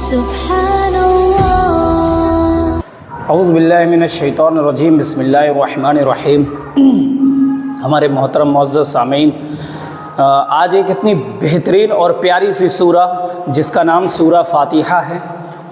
अऊज़ु बिल्लाहि मिनश्शैतानिर्रजीम बिस्मिल्लाहिर्रहमानिर्रहीम। हमारे मोहतरम मुअज़्ज़ज़ सामीन, आज एक इतनी बेहतरीन और प्यारी सी सूरा जिसका नाम सूरा फ़ातिहा है,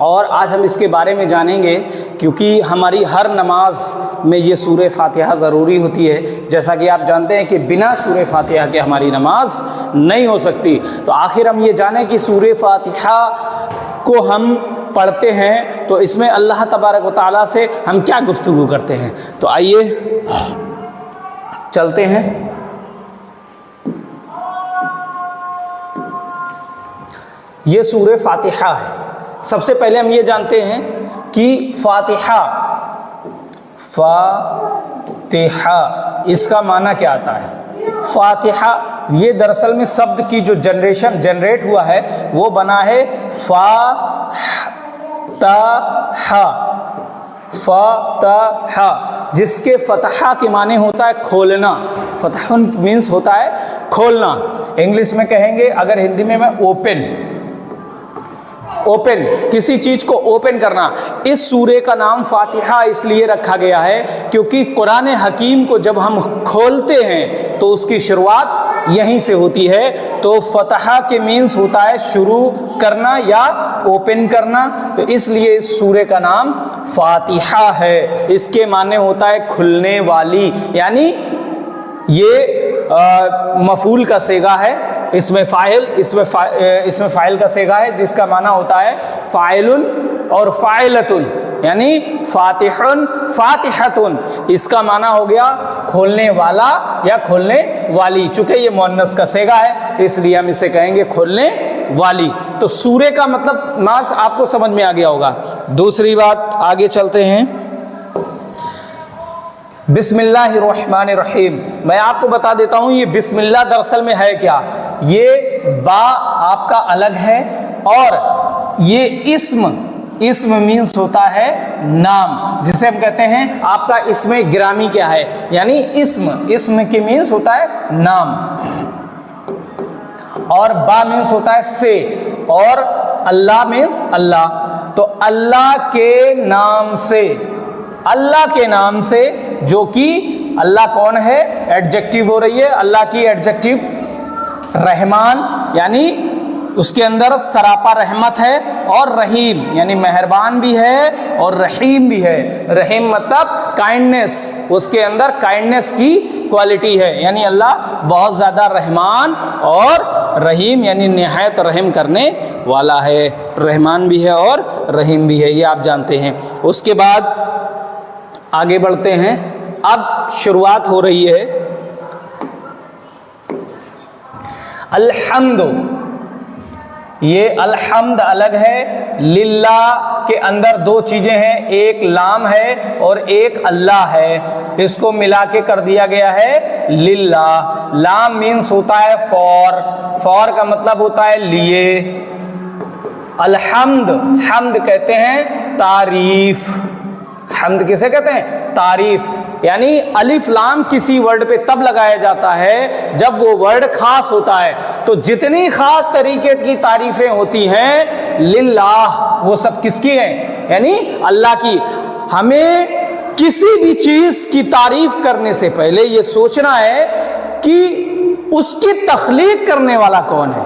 और आज हम इसके बारे में जानेंगे क्योंकि हमारी हर नमाज में ये सूरे फ़ातिहा ज़रूरी होती है। जैसा कि आप जानते हैं कि बिना सूरे फ़ातिहा के हमारी नमाज नहीं हो सकती। तो आखिर हम ये जानें कि सूरे फ़ातिहा को हम पढ़ते हैं तो इसमें अल्लाह तबारक व तआला से हम क्या गुफ्तगू करते हैं। तो आइए चलते हैं। ये सूरे फ़ातिहा है। सबसे पहले हम ये जानते हैं कि फ़ातिहा इसका माना क्या आता है। फ़ातिहा ये दरअसल में शब्द की जो जनरेट हुआ है वो बना है फ़तहा, जिसके फ़तहा के माने होता है खोलना। फ़तहुन मीन्स होता है खोलना। इंग्लिश में कहेंगे, अगर हिंदी में मैं ओपन, किसी चीज को ओपन करना। इस सूरे का नाम फ़ातिहा इसलिए रखा गया है क्योंकि कुरान हकीम को जब हम खोलते हैं तो उसकी शुरुआत यहीं से होती है। तो फ़तहा के मीन्स होता है शुरू करना या ओपन करना, तो इसलिए इस सूरे का नाम फ़ातिहा है। इसके माने होता है खुलने वाली, यानी ये मफ़ूल का सेगा है। इसमें फ़ाइल का सेगा है जिसका माना होता है फ़ाइलुन और फ़ाइलतुन, यानी फ़ातिहुन फ़ातिहतुन। इसका माना हो गया खोलने वाला या खोलने वाली। चूँकि ये मुअन्नस का सेगा है इसलिए हम इसे कहेंगे खोलने वाली। तो सूरे का मतलब नाज आपको समझ में आ गया होगा। दूसरी बात, आगे चलते हैं। बिस्मिल्लाहिर्रहमानिर्रहीम। मैं आपको बता देता हूँ ये बिस्मिल्लाह दरअसल में है क्या। ये बा आपका अलग है, और ये इस्म मीन्स होता है नाम, जिसे हम कहते हैं आपका इसमें गिरामी क्या है, यानी इस्म के मीन्स होता है नाम, और बा मीन्स होता है से, और अल्लाह मीन्स अल्लाह। तो अल्लाह के नाम से, जो कि अल्लाह कौन है, एडजेक्टिव हो रही है। अल्लाह की एडजेक्टिव रहमान, यानी उसके अंदर सरापा रहमत है, और रहीम यानी मेहरबान भी है और रहीम भी है। रहीम मतलब काइंडनेस, उसके अंदर काइंडनेस की क्वालिटी है, यानी अल्लाह बहुत ज़्यादा रहमान और रहीम यानी निहायत रहम करने वाला है। रहमान भी है और रहीम भी है, ये आप जानते हैं। उसके बाद आगे बढ़ते हैं। अब शुरुआत हो रही है अल्हम्द। ये अल्हम्द अलग है। लिल्लाह के अंदर दो चीजें हैं, एक लाम है और एक अल्लाह है। इसको मिला के कर दिया गया है लिल्लाह। लाम मीन्स होता है फॉर का मतलब होता है लिए। अल्हम्द, हम्द कहते हैं तारीफ। हम्द किसे कहते हैं, तारीफ। यानी अलिफ लाम किसी वर्ड पे तब लगाया जाता है जब वो वर्ड खास होता है। तो जितनी खास तरीके की तारीफें होती हैं लिल्लाह, वो सब किसकी हैं, यानी अल्लाह की। हमें किसी भी चीज की तारीफ करने से पहले ये सोचना है कि उसकी तख्लीक करने वाला कौन है।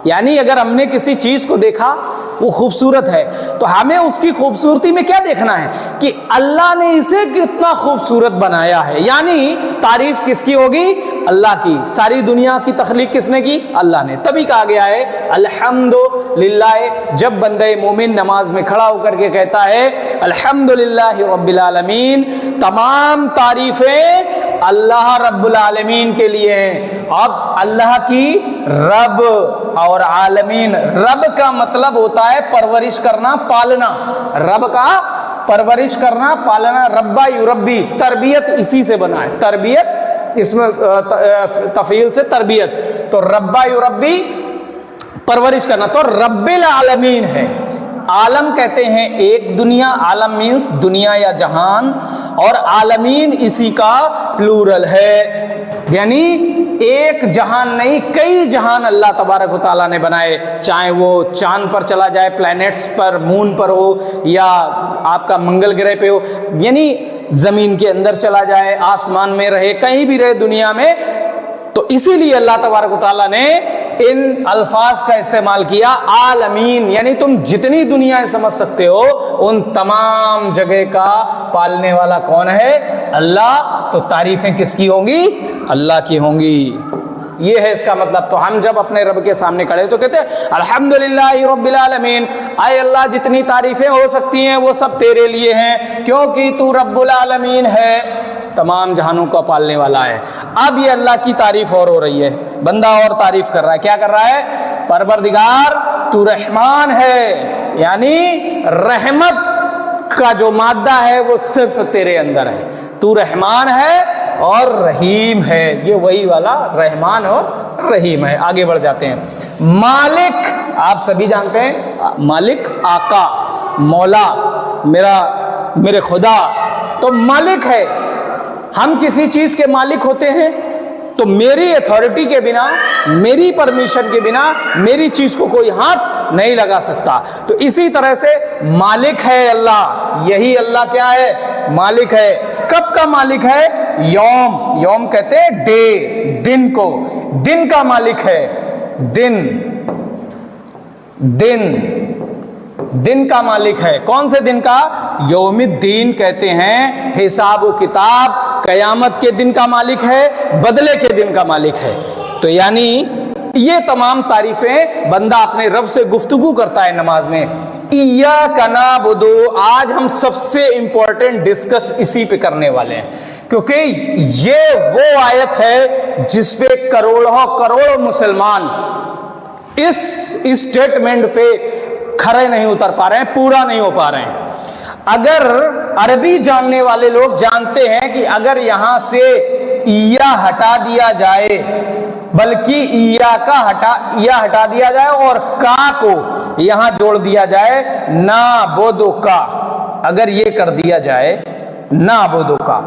यानी अगर हमने किसी चीज को देखा वो खूबसूरत है, तो हमें उसकी खूबसूरती में क्या देखना है कि अल्लाह ने इसे कितना खूबसूरत बनाया है। यानी तारीफ किसकी होगी, अल्लाह की। सारी दुनिया की तख्लीक किसने की, अल्लाह ने। तभी कहा गया है अल्हम्दुलिल्लाह। जब बंदे मोमिन नमाज में खड़ा होकर के कहता है अल्हम्दुलिल्लाहि रब्बिल आलमीन, तमाम तारीफें अल्लाह रब्बुल आलमीन के लिए हैं। अब अल्लाह की रब और आलमीन, रब का मतलब होता है परवरिश करना, पालना। रब का परवरिश करना, पालना। रब्बा युरब्बी, तरबियत इसी से बना है। तरबियत इसमें तफील से तरबियत। तो रब्बा युरब्बी परवरिश करना, तो रब्बिल आलमीन है। आलम कहते हैं एक दुनिया, आलम मीन्स दुनिया या जहान, और आलमीन इसी का प्लूरल है। यानी ایک جہان نہیں کئی جہان اللہ تبارک و تعالیٰ نے بنائے، چاہے وہ چاند پر چلا جائے، پلانٹس پر، مون پر ہو، یا آپ کا منگل گرہ پہ ہو، یعنی زمین کے اندر چلا جائے، آسمان میں رہے، کہیں بھی رہے دنیا میں۔ تو اسی لیے اللہ تبارک و تعالیٰ نے ان الفاظ کا استعمال کیا، عالمین، یعنی تم جتنی دنیا سمجھ سکتے ہو ان تمام جگہ کا پالنے والا کون ہے؟ اللہ۔ تو تعریفیں کس کی ہوں گی؟ اللہ کی ہوں گی۔ یہ ہے اس کا مطلب۔ تو ہم جب اپنے رب کے سامنے کھڑے تو کہتے ہیں الحمدللہ رب العالمین، اے اللہ جتنی تعریفیں ہو سکتی ہیں وہ سب تیرے لیے ہیں، کیونکہ تو رب العالمین ہے، تمام جہانوں کو پالنے والا ہے۔ اب یہ اللہ کی تعریف اور ہو رہی ہے، بندہ اور تعریف کر رہا ہے، کیا کر رہا ہے؟ پروردگار تو رحمان ہے، یعنی رحمت کا جو مادہ ہے وہ صرف تیرے اندر ہے، تو رحمان ہے اور رحیم ہے، یہ وہی والا رحمان اور رحیم ہے۔ آگے بڑھ جاتے ہیں۔ مالک، آپ سبھی جانتے ہیں مالک آقا، مولا، میرے خدا، تو مالک ہے۔ ہم کسی چیز کے مالک ہوتے ہیں تو میری اتھارٹی کے بنا، میری پرمیشن کے بنا میری چیز کو کوئی ہاتھ نہیں لگا سکتا۔ تو اسی طرح سے مالک ہے اللہ، یہی اللہ کیا ہے؟ مالک ہے۔ کب کا مالک ہے؟ یوم، یوم کہتے ہیں ڈے، دن کو، دن کا مالک ہے، دن کا مالک ہے۔ کون سے دن کا؟ یوم الدین کہتے ہیں، حساب و کتاب، قیامت کے دن کا مالک ہے، بدلے کے دن کا مالک ہے۔ تو یعنی یہ تمام تعریفیں بندہ اپنے رب سے گفتگو کرتا ہے نماز میں۔ ایاک نعبد، آج ہم سب سے امپورٹنٹ ڈسکس اسی پہ کرنے والے ہیں، کیونکہ یہ وہ آیت ہے جس پہ کروڑوں مسلمان اس اسٹیٹمنٹ پہ کھڑے نہیں اتر پا رہے ہیں، پورا نہیں ہو پا رہے ہیں۔ اگر عربی جاننے والے لوگ جانتے ہیں کہ اگر یہاں سے ایا ہٹا دیا جائے، بلکہ ایا ہٹا دیا جائے اور کا کو یہاں جوڑ دیا جائے، نعبدو کا، اگر یہ کر دیا جائے نعبدو کا،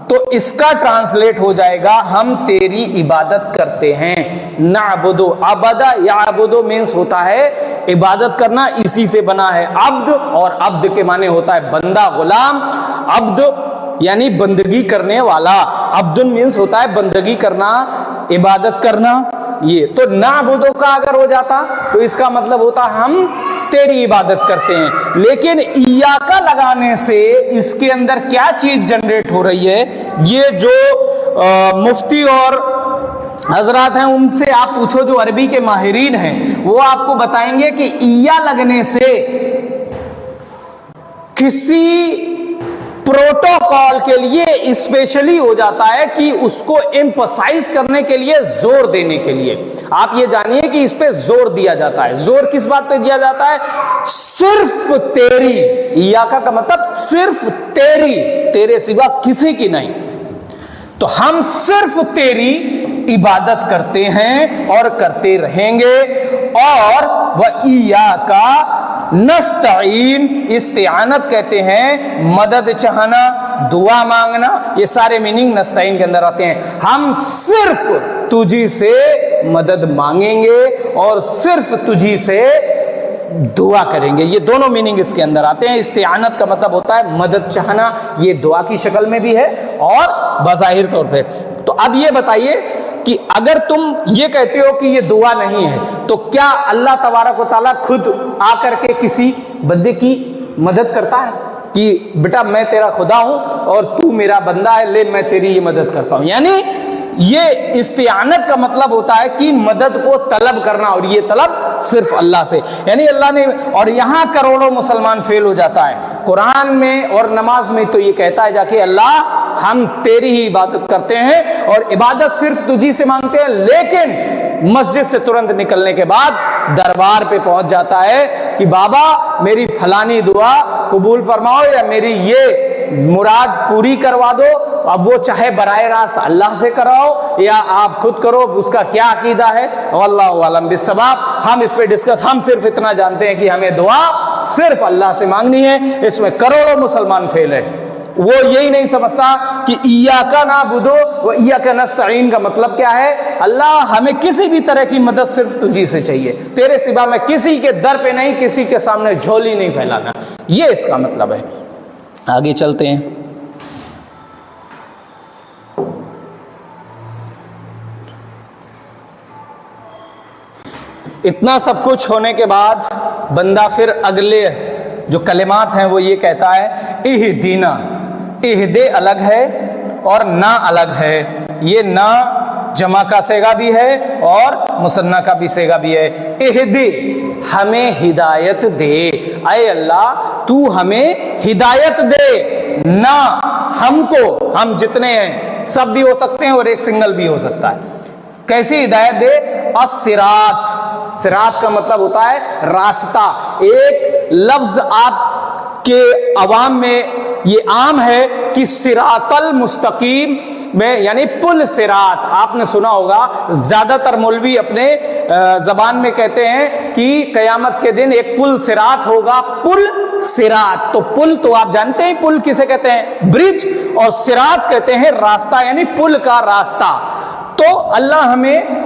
تو اس کا ٹرانسلیٹ ہو جائے گا ہم تیری عبادت کرتے ہیں۔ نعبدو، عبدہ یعبدو مینس ہوتا ہے عبادت کرنا، اسی سے بنا ہے عبد، اور عبد کے معنی ہوتا ہے بندہ، غلام۔ عبد یعنی بندگی کرنے والا، عبدن مینس ہوتا ہے بندگی کرنا، عبادت کرنا۔ یہ تو نعبدو کا اگر ہو جاتا تو اس کا مطلب ہوتا ہم تیری عبادت کرتے ہیں۔ لیکن ایاکا لگانے سے اس کے اندر کیا چیز جنریٹ ہو رہی ہے؟ یہ جو مفتی اور حضرات ہیں ان سے آپ پوچھو جو عربی کے ماہرین ہیں، وہ آپ کو بتائیں گے کہ ایا لگنے سے کسی پروٹوکال کے لیے اسپیشلی ہو جاتا ہے کہ اس کو ایمفسائز کرنے کے لیے، زور دینے کے لیے۔ آپ یہ جانیے کہ اس پہ زور دیا جاتا ہے۔ زور کس بات پہ دیا جاتا ہے؟ صرف تیری، ایاکا کا مطلب صرف تیری، تیرے سوا کسی کی نہیں۔ تو ہم صرف تیری عبادت کرتے ہیں اور کرتے رہیں گے۔ اور وَإِيَّاكَ نستعین، استعانت کہتے ہیں مدد چاہنا، دعا مانگنا، یہ سارے میننگ نستعین کے اندر آتے ہیں۔ ہم صرف تجھی سے مدد مانگیں گے اور صرف تجھی سے دعا کریں گے، یہ دونوں میننگ اس کے اندر آتے ہیں۔ استعانت کا مطلب ہوتا ہے مدد چاہنا، یہ دعا کی شکل میں بھی ہے اور بظاہر طور پہ۔ تو اب یہ بتائیے کہ اگر تم یہ کہتے ہو کہ یہ دعا نہیں ہے تو کیا اللہ تبارک و تعالیٰ خود آ کر کے کسی بندے کی مدد کرتا ہے کہ بیٹا میں تیرا خدا ہوں اور تو میرا بندہ ہے، لے میں تیری یہ مدد کرتا ہوں؟ یعنی یہ استعانت کا مطلب ہوتا ہے کہ مدد کو طلب کرنا، اور یہ طلب صرف اللہ سے، یعنی اللہ نے۔ اور یہاں کروڑوں مسلمان فیل ہو جاتا ہے قرآن میں اور نماز میں، تو یہ کہتا ہے جا کے اللہ ہم تیری ہی عبادت کرتے ہیں اور عبادت صرف تجھی سے مانگتے ہیں، لیکن مسجد سے ترنت نکلنے کے بعد دربار پہ پہنچ جاتا ہے کہ بابا میری فلانی دعا قبول فرماؤ یا میری یہ مراد پوری کروا دو۔ اب وہ چاہے براہ راست اللہ سے کراؤ یا آپ خود کرو، اس کا کیا عقیدہ ہے واللہ اعلم بالصواب، ہم اس پہ ڈسکس، ہم صرف اتنا جانتے ہیں کہ ہمیں دعا صرف اللہ سے مانگنی ہے۔ اس میں کروڑوں مسلمان فیل ہے، वो यही नहीं समझता कि इय्याका नअबुदु व इय्याका नस्तईन का मतलब क्या है, अल्लाह हमें किसी भी तरह की मदद सिर्फ तुझी से चाहिए, तेरे सिवा मैं किसी के दर पे नहीं, किसी के सामने झोली नहीं फैलाना, ये इसका मतलब है। आगे चलते हैं। इतना सब कुछ होने के बाद बंदा फिर अगले जो कलिमात हैं वो ये कहता है, इहदीना, इहदे अलग है और ना अलग है, ये ना जमा का सेगा भी है और मुसन्ना का भी सेगा भी है। इहदी, हमें हिदायत दे, ऐ अल्लाह तू हमें हिदायत दे, ना हमको, हम जितने हैं सब भी हो सकते हैं और एक सिंगल भी हो सकता है। कैसी हिदायत दे? अस्सिरात, सिरात का मतलब होता है रास्ता। एक लफ्ज आपके अवाम में ये आम है कि सिरातल मुस्तकीम में, यानी पुल सिरात, आपने सुना होगा, ज्यादातर मौलवी अपने जबान में कहते हैं कि कयामत के दिन एक पुल सिरात होगा, पुल सिरात। तो पुल तो आप जानते हैं पुल किसे कहते हैं, ब्रिज, और सिरात कहते हैं रास्ता, यानी पुल का रास्ता। तो अल्लाह हमें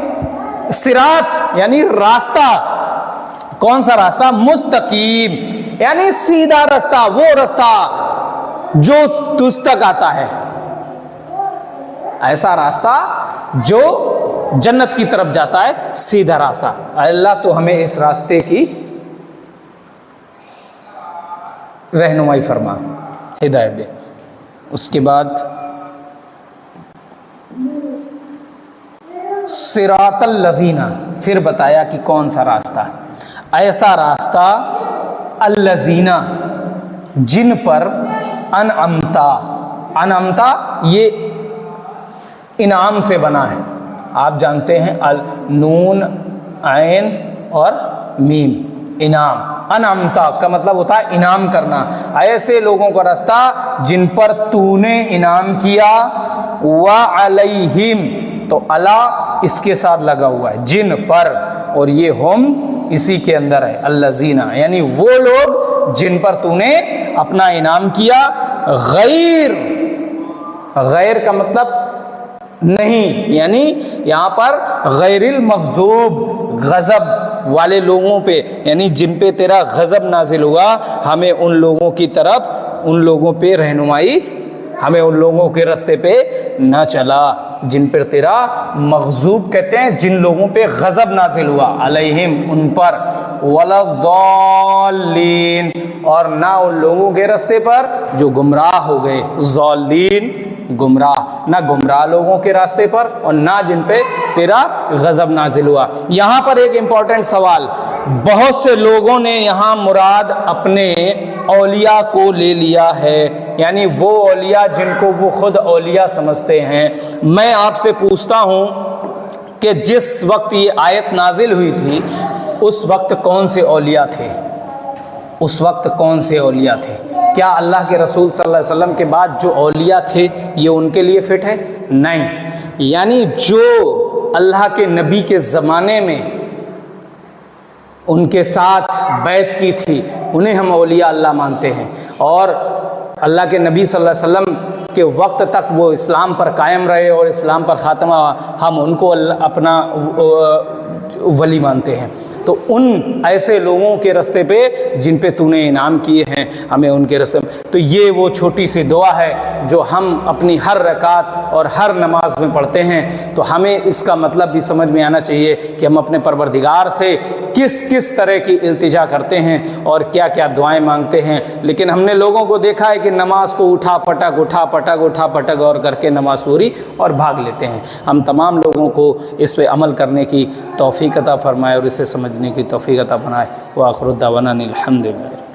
सिरात यानी रास्ता, कौन सा रास्ता? मुस्तकीम, यानी सीधा रास्ता, वो रास्ता जो तुझ तक आता है, ऐसा रास्ता जो जन्नत की तरफ जाता है, सीधा रास्ता। अल्लाह तो हमें इस रास्ते की रहनुमाई फरमा, हिदायत दे। उसके बाद सिरातल लज़ीना, फिर बताया कि कौन सा रास्ता, ऐसा रास्ता अल्लज़ीना जिन पर अनअमता, अनअमता ये इनाम से बना है, आप जानते हैं अल नून ऐन और मीम, इनाम। अनअमता का मतलब होता है इनाम करना, ऐसे लोगों का रास्ता जिन पर तूने इनाम किया, व अलैहिम, तो अला इसके साथ लगा हुआ है, जिन पर, और ये हम इसी के अंदर है, अल्लज़ीना, यानी वो लोग जिन पर तूने अपना इनाम किया। गैर, गैर का मतलब नहीं, यानी यहाँ पर गैरिल मग़ज़ूब, गज़ब वाले लोगों पे, यानी जिन पे तेरा गज़ब नाजिल हुआ, हमें उन लोगों की तरफ, उन लोगों पे रहनुमाई, हमें उन लोगों के रास्ते पे न चला जिन पर तेरा मग़ज़ूब कहते हैं, जिन लोगों पे गज़ब नाजिल हुआ, अलैहिम उन पर, वलज़ालीन, और ना उन लोगों के रास्ते पर जो गुमराह हो गए, ज़ालीन गुमराह, ना गुमराह लोगों के रास्ते पर और ना जिन पे तेरा गज़ब नाजिल हुआ। यहाँ पर एक इम्पॉर्टेंट सवाल, बहुत से लोगों ने यहाँ मुराद अपने औलिया को ले लिया है, यानी वो औलिया जिनको वो खुद औलिया समझते हैं। मैं आपसे पूछता हूँ कि जिस वक्त ये आयत नाजिल हुई थी उस वक्त कौन से औलिया थे? उस वक्त कौन से औलिया थे? क्या अल्लाह के रसूल सल्लल्लाहु अलैहि वसल्लम के बाद जो औलिया थे ये उनके लिए फिट है? नहीं। यानी जो अल्लाह के नबी के ज़माने में उनके साथ बैत की थी उन्हें हम औलिया अल्लाह मानते हैं, और अल्लाह के नबी सल्लल्लाहु अलैहि वसल्लम के वक्त तक वो इस्लाम पर कायम रहे और इस्लाम पर ख़ात्मा, हम उनको अपना वली मानते हैं। तो उन ऐसे लोगों के रास्ते पे जिन पे तूने इनाम किए हैं, हमें उनके रास्ते में। तो ये वो छोटी सी दुआ है जो हम अपनी हर रकात और हर नमाज में पढ़ते हैं। तो हमें इसका मतलब भी समझ में आना चाहिए कि हम अपने परवरदिगार से किस किस तरह की इल्तिजा करते हैं और क्या क्या दुआएं मांगते हैं। लेकिन हमने लोगों को देखा है कि नमाज को उठा पटक और करके नमाज पूरी और भाग लेते हैं। हम तमाम लोगों को इस पे अमल करने की तौफीक अता फरमाए और इसे समझने की तौफीक अता बनाए। व आखिर दावाना अनिल हम्दुलिल्लाह।